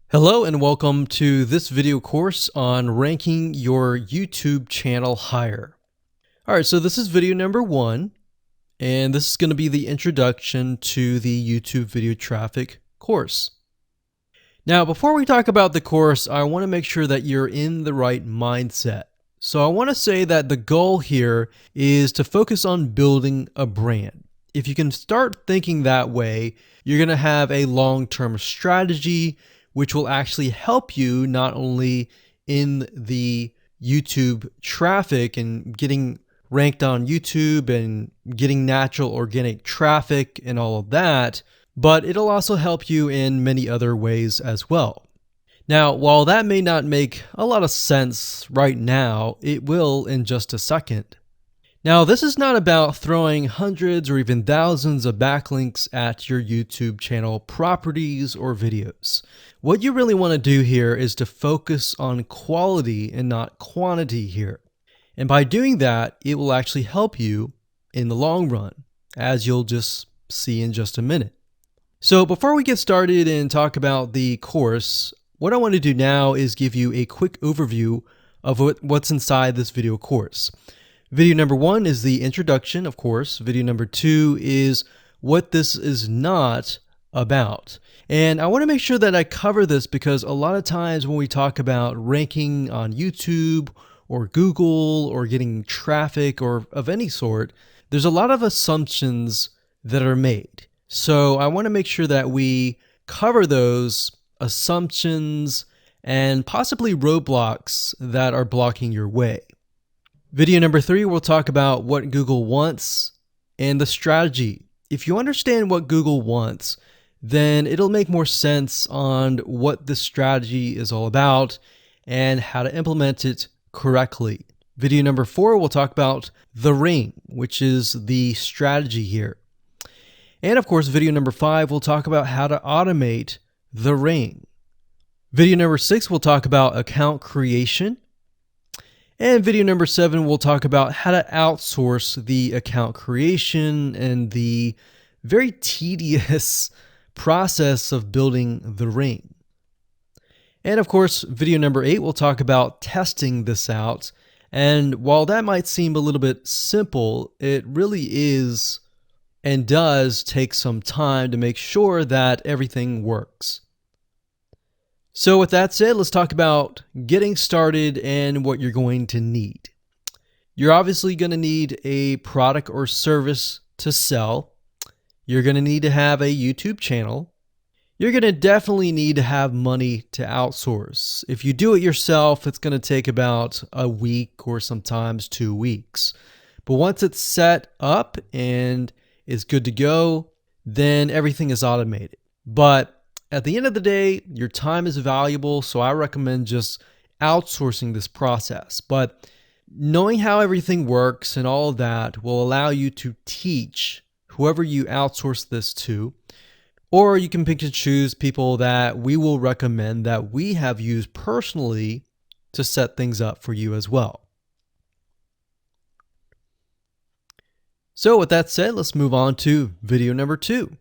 Hello and welcome to this video course on ranking your YouTube channel higher. All right, so this is video number 1, and this is going to be the introduction to the YouTube video traffic course. Now, before we talk about the course, I want to make sure that you're in the right mindset. So I want to say that the goal here is to focus on building a brand. If you can start thinking that way, you're going to have a long-term strategy which will actually help you not only in the YouTube traffic and getting ranked on YouTube and getting natural organic traffic and all of that, but it'll also help you in many other ways as well. Now, while that may not make a lot of sense right now, it will in just a second. Now, this is not about throwing hundreds or even thousands of backlinks at your YouTube channel properties or videos. What you really want to do here is to focus on quality and not quantity here. And by doing that, it will actually help you in the long run, as you'll just see in just a minute. So before we get started and talk about the course, what I want to do now is give you a quick overview of what's inside this video course. Video number 1 is the introduction, of course. Video number 2 is what this is not about. And I want to make sure that I cover this because a lot of times when we talk about ranking on YouTube or Google or getting traffic or of any sort, there's a lot of assumptions that are made. So I want to make sure that we cover those assumptions and possibly roadblocks that are blocking your way. Video number 3, we'll talk about what Google wants and the strategy. If you understand what Google wants, then it'll make more sense on what this strategy is all about and how to implement it correctly. Video number 4, we'll talk about the ring, which is the strategy here. And of course, video number 5, we'll talk about how to automate the ring. Video number 6, we'll talk about account creation. And video number 7, we'll talk about how to outsource the account creation and the very tedious process of building the ring. And of course, video number 8, we'll talk about testing this out. And while that might seem a little bit simple, it really is and does take some time to make sure that everything works. So with that said, let's talk about getting started and what you're going to need. You're obviously going to need a product or service to sell. You're going to need to have a YouTube channel. You're going to definitely need to have money to outsource. If you do it yourself, it's going to take about a week or sometimes 2 weeks. But once it's set up and is good to go, then everything is automated. But at the end of the day, your time is valuable, so I recommend just outsourcing this process. But knowing how everything works and all of that will allow you to teach whoever you outsource this to, or you can pick and choose people that we will recommend that we have used personally to set things up for you as well. So with that said, let's move on to video number 2.